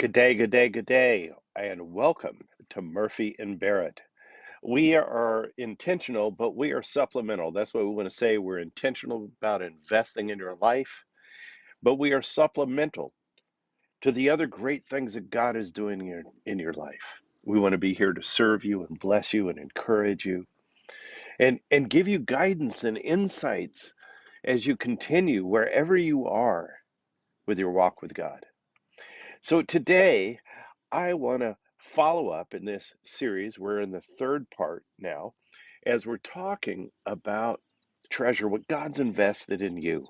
Good day, good day, good day, and welcome to Murphy and Barrett. We are intentional, but we are supplemental. That's what we want to say. We're intentional about investing in your life, but we are supplemental to the other great things that God is doing in your life. We want to be here to serve you and bless you and encourage you and give you guidance and insights as you continue wherever you are with your walk with God. So today, I want to follow up in this series. We're in the third part now, as we're talking about treasure, what God's invested in you,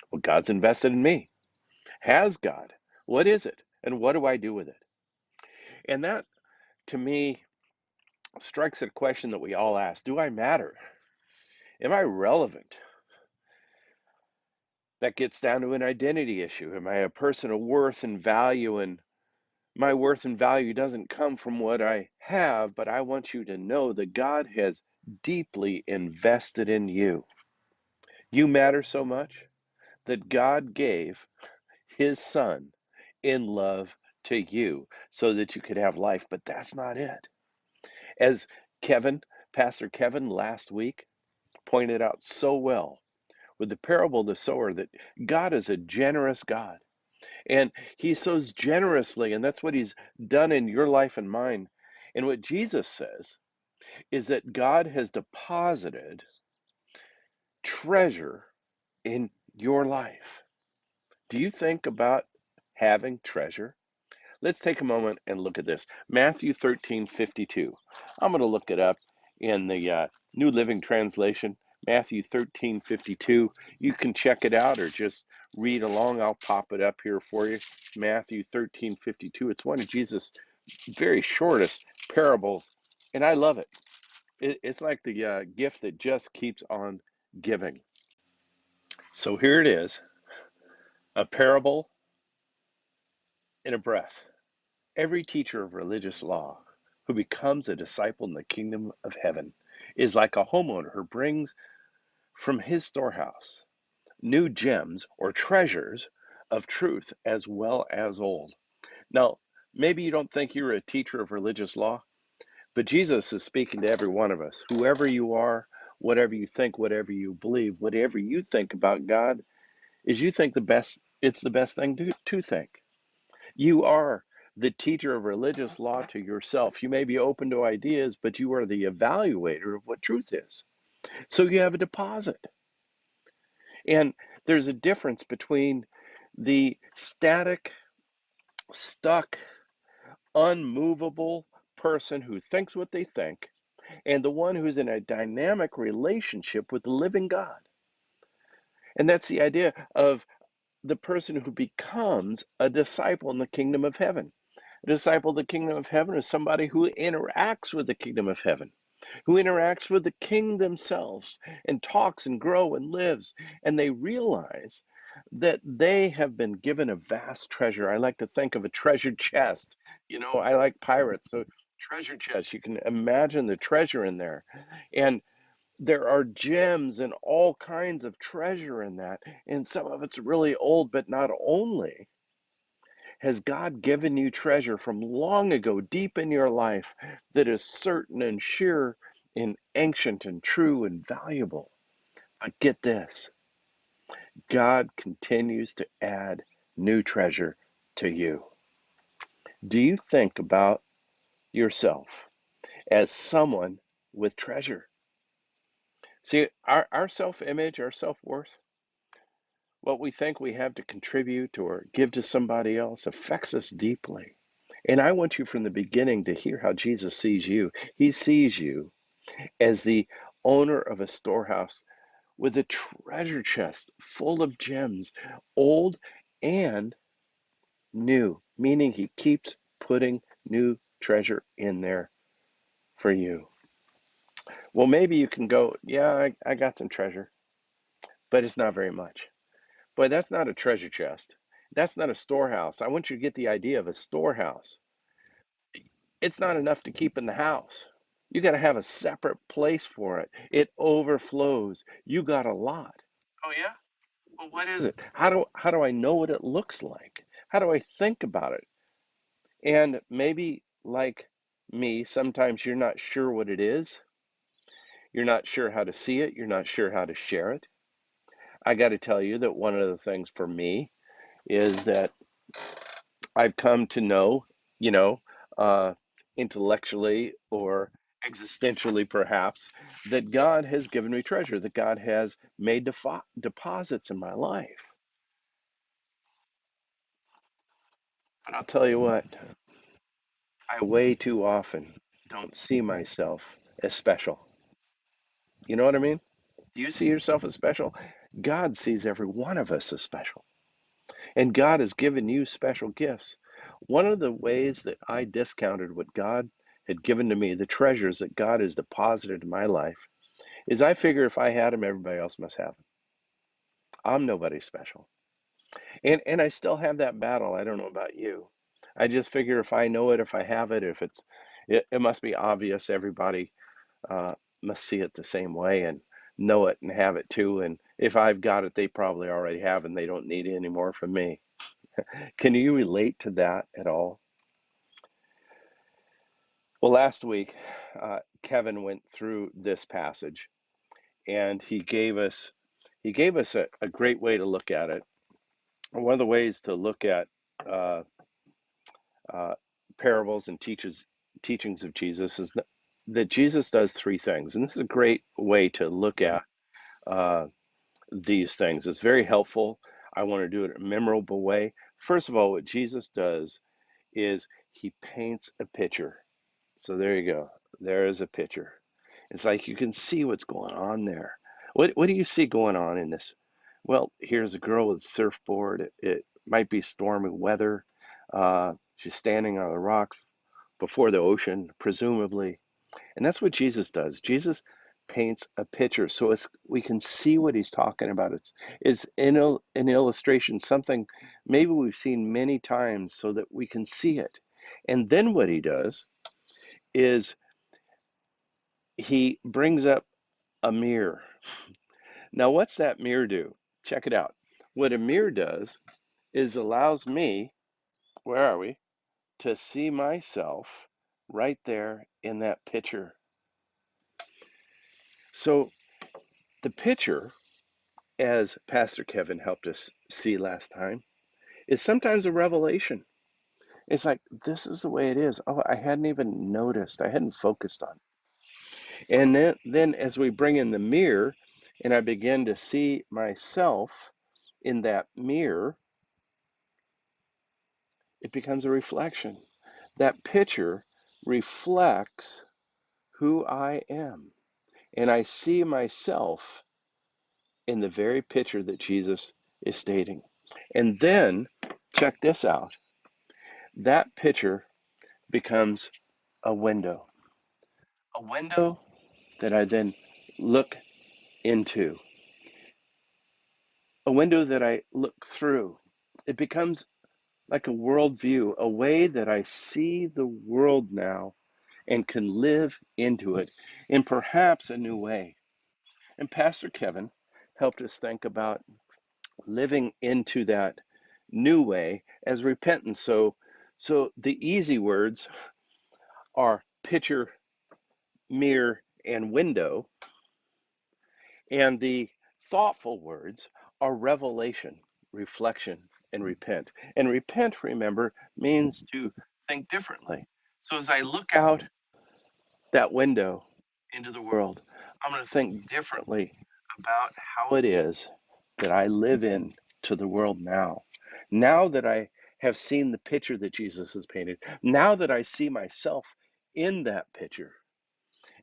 what God's invested in me. Has God? What is it? And what do I do with it? And that, to me, strikes at a question that we all ask. Do I matter? Am I relevant? That gets down to an identity issue. Am I a person of worth and value? And my worth and value doesn't come from what I have, but I want you to know that God has deeply invested in you. You matter so much that God gave his son in love to you so that you could have life, but that's not it. As Pastor Kevin last week pointed out so well with the parable of the sower, that God is a generous God. And he sows generously, and that's what he's done in your life and mine. And what Jesus says is that God has deposited treasure in your life. Do you think about having treasure? Let's take a moment and look at this. Matthew 13:52. I'm going to look it up in the New Living Translation. Matthew 13:52. You can check it out or just read along. I'll pop it up here for you. Matthew 13:52. It's one of Jesus' very shortest parables, and I love it. It's like the gift that just keeps on giving. So here it is, a parable in a breath. Every teacher of religious law who becomes a disciple in the kingdom of heaven is like a homeowner who brings from his storehouse new gems or treasures of truth as well as old. Now, maybe you don't think you're a teacher of religious law, but Jesus is speaking to every one of us. Whoever you are, whatever you think, whatever you believe, whatever you think about God, is you think it's the best thing to think. You are the teacher of religious law to yourself. You may be open to ideas, but you are the evaluator of what truth is. So you have a deposit. And there's a difference between the static, stuck, unmovable person who thinks what they think and the one who's in a dynamic relationship with the living God. And that's the idea of the person who becomes a disciple in the kingdom of heaven. A disciple of the kingdom of heaven is somebody who interacts with the kingdom of heaven, who interacts with the king themselves and talks and grow and lives. And they realize that they have been given a vast treasure. I like to think of a treasure chest. I like pirates, so treasure chest. You can imagine the treasure in there. And there are gems and all kinds of treasure in that. And some of it's really old, but not only has God given you treasure from long ago, deep in your life, that is certain and sure and ancient and true and valuable. But get this, God continues to add new treasure to you. Do you think about yourself as someone with treasure? See, our self-image, our self-worth, what we think we have to contribute or give to somebody else affects us deeply. And I want you from the beginning to hear how Jesus sees you. He sees you as the owner of a storehouse with a treasure chest full of gems, old and new, meaning he keeps putting new treasure in there for you. Well, maybe you can go, yeah, I got some treasure, but it's not very much. Boy, that's not a treasure chest. That's not a storehouse. I want you to get the idea of a storehouse. It's not enough to keep in the house. You got to have a separate place for it. It overflows. You got a lot. Oh yeah? Well, what is it? How do I know what it looks like? How do I think about it? And maybe like me, sometimes you're not sure what it is. You're not sure how to see it. You're not sure how to share it. I got to tell you that one of the things for me is that I've come to know, you know, uh, intellectually or existentially perhaps, that God has given me treasure, that God has made deposits in my life. But I'll tell you what, I way too often don't see myself as special. You know what I mean? Do you see yourself as special? God sees every one of us as special. And God has given you special gifts. One of the ways that I discounted what God had given to me, the treasures that God has deposited in my life, is I figure if I had them, everybody else must have them. I'm nobody special. And I still have that battle. I don't know about you. I just figure if I know it, if I have it, if it must be obvious. Everybody uh, must see it the same way and know it and have it too. And if I've got it, they probably already have, and they don't need it anymore from me. Can you relate to that at all? Well, last week, Kevin went through this passage, and he gave us a great way to look at it. One of the ways to look at uh, uh, parables and teachings of Jesus is that Jesus does three things, and this is a great way to look at uh, these things. It's very helpful. I want to do it in a memorable way. First of all, what Jesus does is he paints a picture. So there you go. There is a picture. It's like you can see what's going on there. What do you see going on in this? Well, here's a girl with a surfboard. It might be stormy weather. She's standing on a rock before the ocean, presumably. And that's what Jesus does. Jesus paints a picture so we can see what he's talking about. It's an illustration, something maybe we've seen many times so that we can see it. And then what he does is he brings up a mirror. Now, what's that mirror do? Check it out. What a mirror does is allows me, where are we, to see myself right there in that picture. So the picture, as Pastor Kevin helped us see last time, is sometimes a revelation. It's like, this is the way it is. Oh, I hadn't even noticed. I hadn't focused on it. And then as we bring in the mirror and I begin to see myself in that mirror, it becomes a reflection. That picture reflects who I am. And I see myself in the very picture that Jesus is stating. And then, check this out, that picture becomes a window that I then look into, a window that I look through. It becomes like a worldview, a way that I see the world now and can live into it in perhaps a new way. And Pastor Kevin helped us think about living into that new way as repentance. So the easy words are picture, mirror, and window, and the thoughtful words are revelation, reflection, and repent. And repent, remember, means to think differently. So as I look out that window into the world, I'm going to think differently about how it is that I live in to the world now. Now that I have seen the picture that Jesus has painted, now that I see myself in that picture,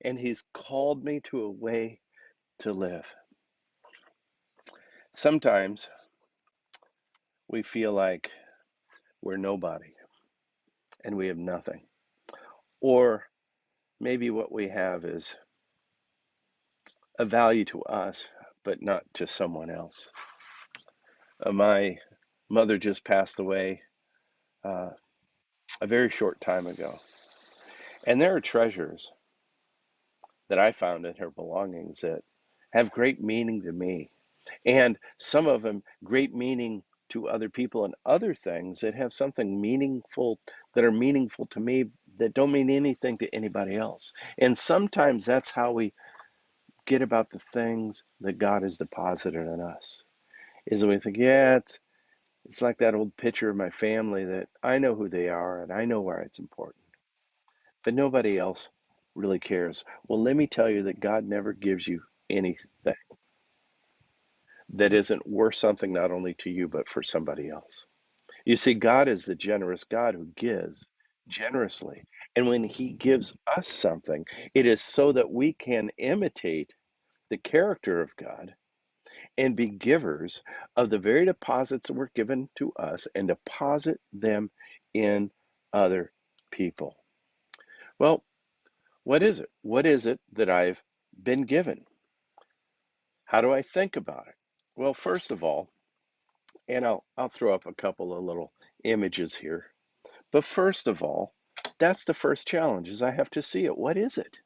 and he's called me to a way to live. Sometimes we feel like we're nobody and we have nothing. Or maybe what we have is a value to us, but not to someone else. My mother just passed away uh, a very short time ago. And there are treasures that I found in her belongings that have great meaning to me. And some of them, great meaning to other people and other things that have something meaningful, that are meaningful to me, that don't mean anything to anybody else. And sometimes that's how we get about the things that God has deposited in us. Is we think, yeah, it's like that old picture of my family that I know who they are and I know why it's important, but nobody else really cares. Well, let me tell you that God never gives you anything that isn't worth something not only to you, but for somebody else. You see, God is the generous God who gives generously. And when He gives us something, it is so that we can imitate the character of God and be givers of the very deposits that were given to us and deposit them in other people. Well, what is it? What is it that I've been given? How do I think about it? Well, first of all, and I'll throw up a couple of little images here. But first of all, that's the first challenge is I have to see it. What is it?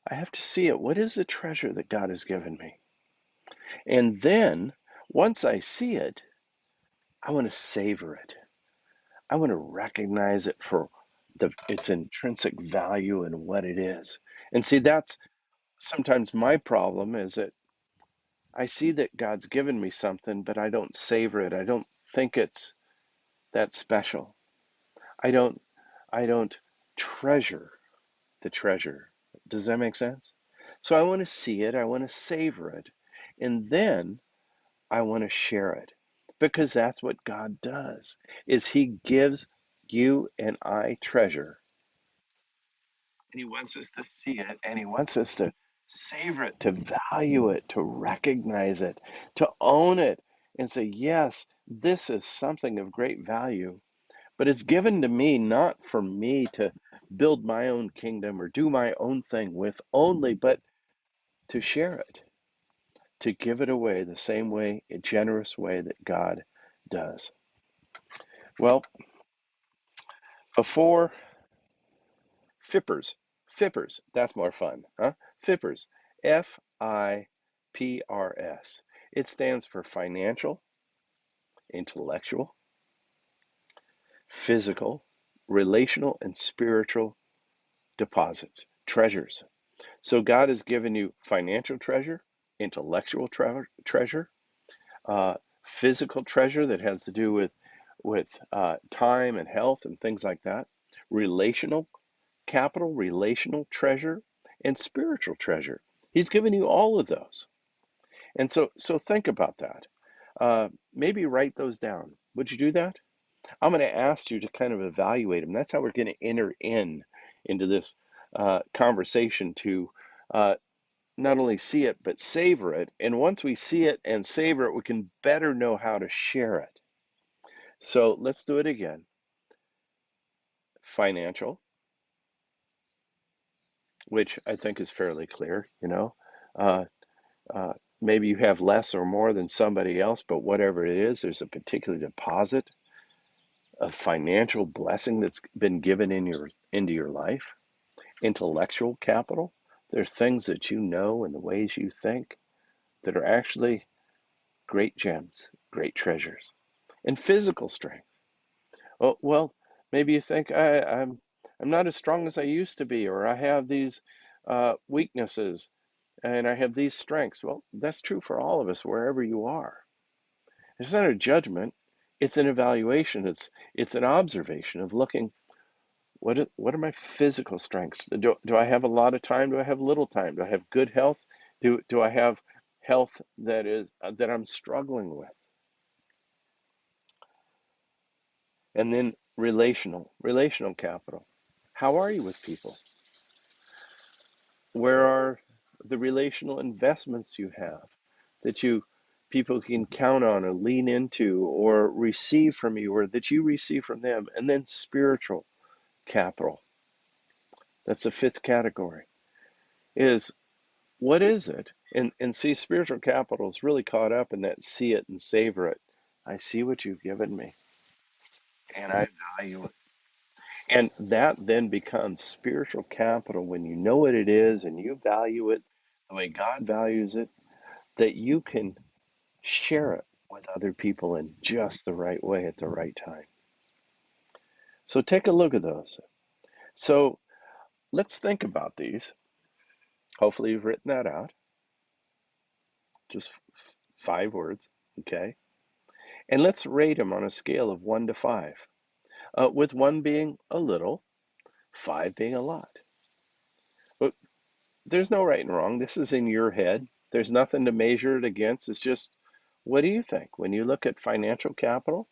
I have to see it. What is the treasure that God has given me? And then once I see it, I want to savor it. I want to recognize it for its intrinsic value and what it is. And see, that's sometimes my problem is that I see that God's given me something, but I don't savor it. I don't think it's that special. I don't I don't treasure the treasure. Does that make sense? So I want to see it, I want to savor it, and then I want to share it. Because that's what God does. Is He gives you and I treasure. And He wants us to see it and He wants us to savor it, to value it, to recognize it, to own it and say, yes, this is something of great value. But it's given to me not for me to build my own kingdom or do my own thing with only, but to share it, to give it away the same way, a generous way that God does. Well, before Fippers, Fippers, that's more fun, huh? Fippers, Fiprs. It stands for financial, intellectual, physical, relational, and spiritual deposits, treasures. So God has given you financial treasure, intellectual treasure, uh, physical treasure that has to do with time and health and things like that, relational capital, relational treasure, and spiritual treasure. He's given you all of those, and so think about that. Maybe write those down. Would you do that? I'm going to ask you to kind of evaluate them. That's how we're going to enter into this conversation to uh, not only see it, but savor it. And once we see it and savor it, we can better know how to share it. So let's do it again. Financial, which I think is fairly clear, Uh, uh, maybe you have less or more than somebody else, but whatever it is, there's a particular deposit of financial blessing that's been given into your life. Intellectual capital, there's things that you know and the ways you think that are actually great gems, great treasures. And physical strength. Oh, well, maybe you think I'm not as strong as I used to be, or I have these weaknesses and I have these strengths. Well, that's true for all of us, wherever you are. It's not a judgment; it's an evaluation. It's an observation of looking. What are my physical strengths? Do I have a lot of time? Do I have little time? Do I have good health? Do I have health that I'm struggling with? And then relational capital. How are you with people? Where are the relational investments you have that you people can count on or lean into or receive from you or that you receive from them? And then spiritual capital. That's the fifth category. Is what is it? And see, spiritual capital is really caught up in that see it and savor it. I see what you've given me and I value it. And that then becomes spiritual capital when you know what it is and you value it the way God values it, that you can share it. with other people in just the right way at the right time. So take a look at those. So let's think about these. Hopefully, you've written that out. Just 5 words, okay? And let's rate them on a scale of 1 to 5, with 1 being a little, 5 being a lot. But there's no right and wrong. This is in your head. There's nothing to measure it against. It's just, what do you think? When you look at financial capital,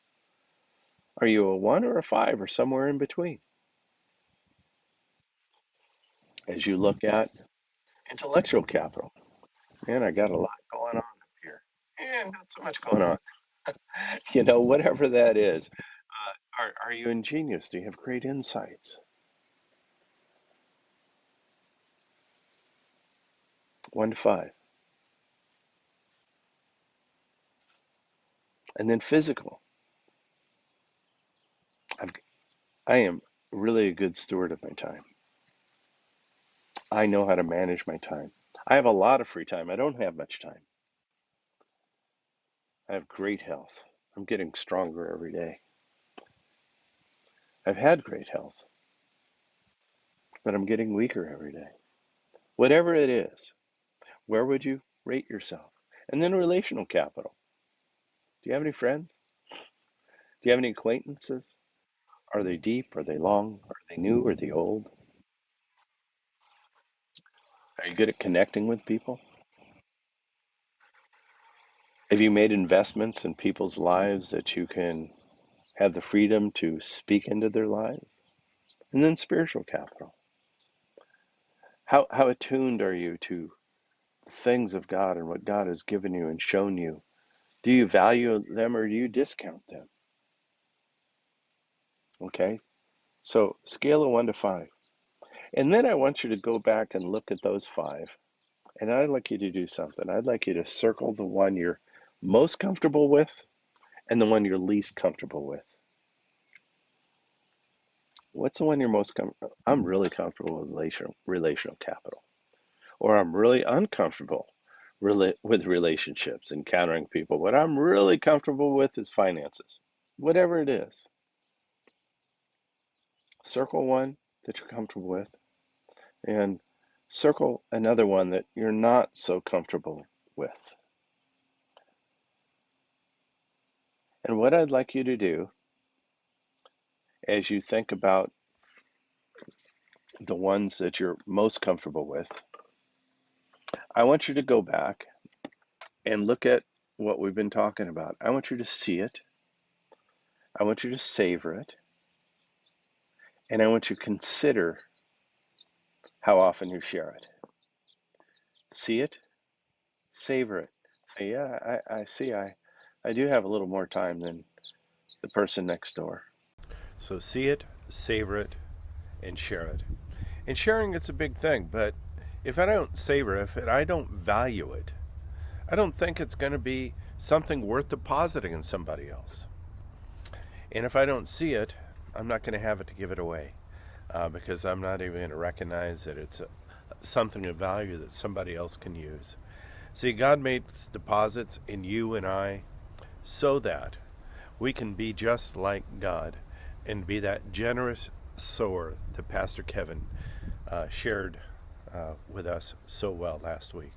are you a 1 or a 5 or somewhere in between? As you look at intellectual capital, man, I got a lot going on up here. And not so much going on. Whatever that is. Are you ingenious? Do you have great insights? 1 to 5. And then physical. I've, I am really a good steward of my time. I know how to manage my time. I have a lot of free time. I don't have much time. I have great health. I'm getting stronger every day. I've had great health, but I'm getting weaker every day. Whatever it is, where would you rate yourself? And then relational capital. Do you have any friends? Do you have any acquaintances? Are they deep? Are they long? Are they new? Are they old? Are you good at connecting with people? Have you made investments in people's lives that you can have the freedom to speak into their lives? And then spiritual capital. How attuned are you to the things of God and what God has given you and shown you? Do you value them or do you discount them? Okay, so scale of 1 to 5. And then I want you to go back and look at those 5. And I'd like you to do something. I'd like you to circle the one you're most comfortable with and the one you're least comfortable with. What's the one you're most comfortable? I'm really comfortable with relational capital, or I'm really uncomfortable with relationships, encountering people. What I'm really comfortable with is finances. Whatever it is, circle one that you're comfortable with, and circle another one that you're not so comfortable with. And what I'd like you to do as you think about the ones that you're most comfortable with, I want you to go back and look at what we've been talking about. I want you to see it. I want you to savor it. And I want you to consider how often you share it. See it, savor it. Say, yeah, I see. I do have a little more time than the person next door. So see it, savor it, and share it. And sharing it's a big thing, but if I don't savor it, if I don't value it, I don't think it's going to be something worth depositing in somebody else. And if I don't see it, I'm not going to have it to give it away, because I'm not even going to recognize that it's something of value that somebody else can use. See, God makes deposits in you and I so that we can be just like God and be that generous sower that Pastor Kevin shared with us so well last week.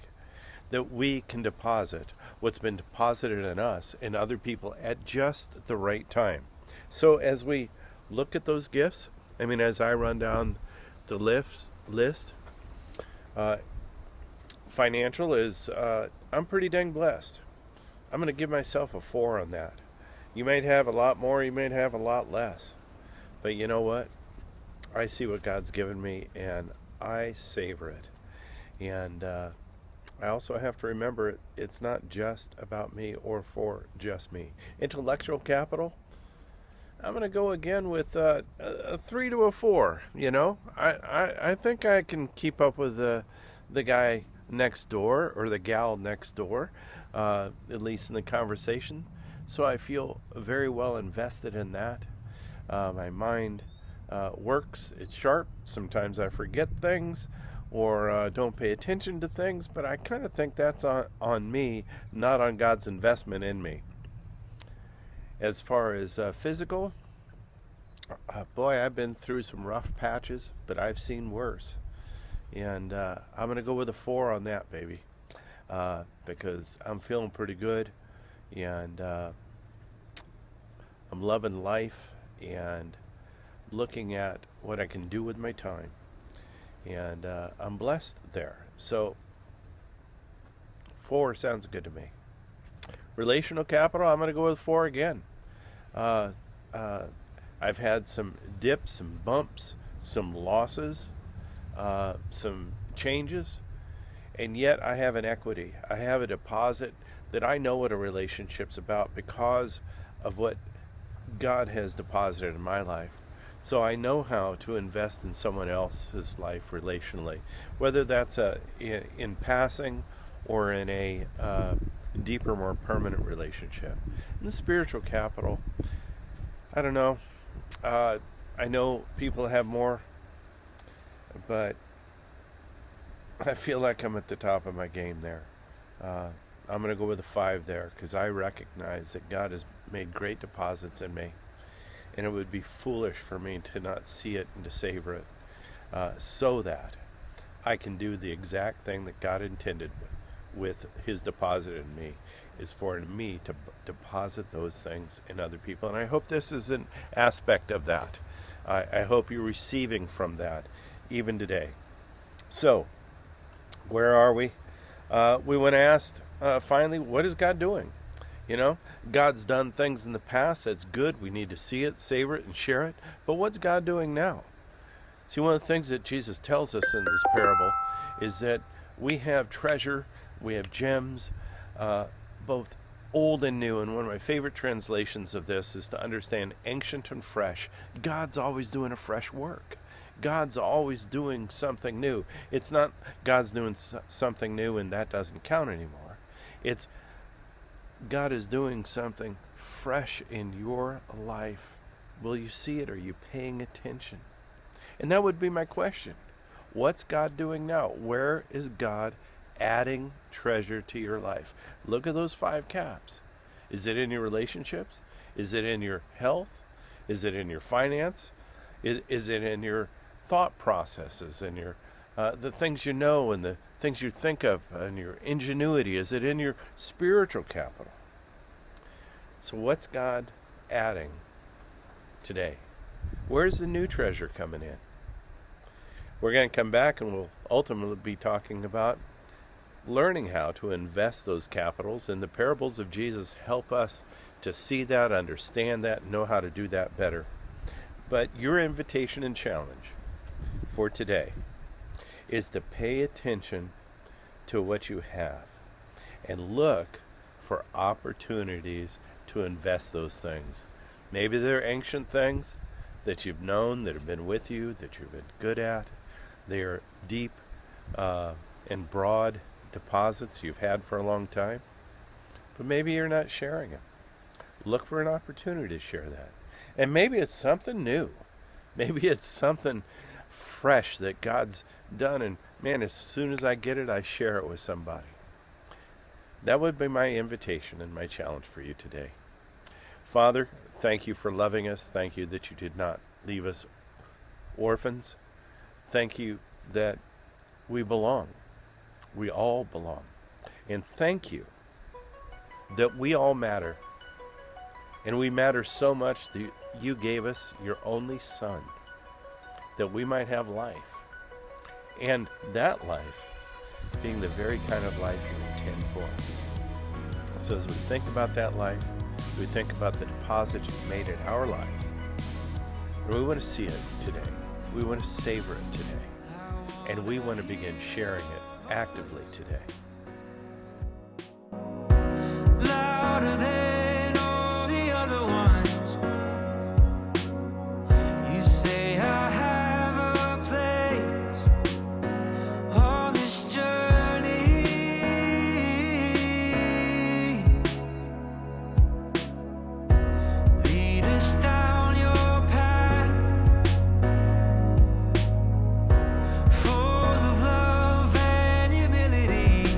That we can deposit what's been deposited in us in other people at just the right time. So as we look at those gifts, as I run down the list, financial is, I'm pretty dang blessed. I'm going to give myself a 4 on that. You might have a lot more, you might have a lot less. But you know what? I see what God's given me and I savor it. And I also have to remember it's not just about me or for just me. Intellectual capital, I'm going to go again with a 3 to a 4. I think I can keep up with the guy next door or the gal next door, at least in the conversation. So I feel very well invested in that. My mind works. It's sharp. Sometimes I forget things or don't pay attention to things, but I kind of think that's on me, not on God's investment in me. As far as physical, boy, I've been through some rough patches, but I've seen worse. And I'm going to go with a 4 on that, baby, because I'm feeling pretty good, and I'm loving life and looking at what I can do with my time. And I'm blessed there. So 4 sounds good to me. Relational capital, I'm going to go with 4 again. I've had some dips, some bumps, some losses, some changes, and yet I have an equity. I have a deposit that I know what a relationship's about because of what God has deposited in my life. So I know how to invest in someone else's life relationally, whether that's in passing or in a deeper, more permanent relationship. And the spiritual capital, I don't know. I know people have more, but I feel like I'm at the top of my game there. I'm going to go with a 5 there because I recognize that God has made great deposits in me, and it would be foolish for me to not see it and to savor it, so that I can do the exact thing that God intended with his deposit in me, is for me to deposit those things in other people. And I hope this is an aspect of that. I hope you're receiving from that even today. So, where are we? We want to ask, finally, what is God doing? You know, God's done things in the past. That's good. We need to see it, savor it, and share it. But what's God doing now? See, one of the things that Jesus tells us in this parable is that we have treasure, we have gems, both old and new. And one of my favorite translations of this is to understand ancient and fresh. God's always doing a fresh work. God's always doing something new. It's not God's doing something new and that doesn't count anymore. It's God is doing something fresh in your life. Will you see it? Are you paying attention? And that would be my question. What's God doing now? Where is God adding treasure to your life? Look at those 5 caps. Is it in your relationships? Is it in your health? Is it in your finance? Is it in your thought processes and your the things you know and the things you think of and your ingenuity? Is it in your spiritual capital? So what's God adding today? Where's the new treasure coming in? We're going to come back and we'll ultimately be talking about learning how to invest those capitals, and the parables of Jesus help us to see that, understand that, know how to do that better. But your invitation and challenge for today is to pay attention to what you have and look for opportunities to invest those things. Maybe they're ancient things that you've known, that have been with you, that you've been good at. They are deep and broad deposits you've had for a long time, but maybe you're not sharing it. Look for an opportunity to share that. And maybe it's something new. Maybe it's something fresh that God's done, and man, as soon as I get it, I share it with somebody. That would be my invitation and my challenge for you today. Father, thank you for loving us. Thank you that you did not leave us orphans. Thank you that we belong. We all belong. And thank you that we all matter. And we matter so much that you gave us your only Son, that we might have life. And that life being the very kind of life you intend for us. So as we think about that life, we think about the deposit you've made in our lives. And we want to see it today. We want to savor it today. And we want to begin sharing it actively today. Louder than all the other ones. You say I have a place on this journey. Lead us down your path, full of love and humility.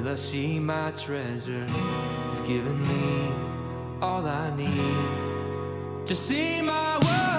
I see my treasure. You've given me all I need to see my world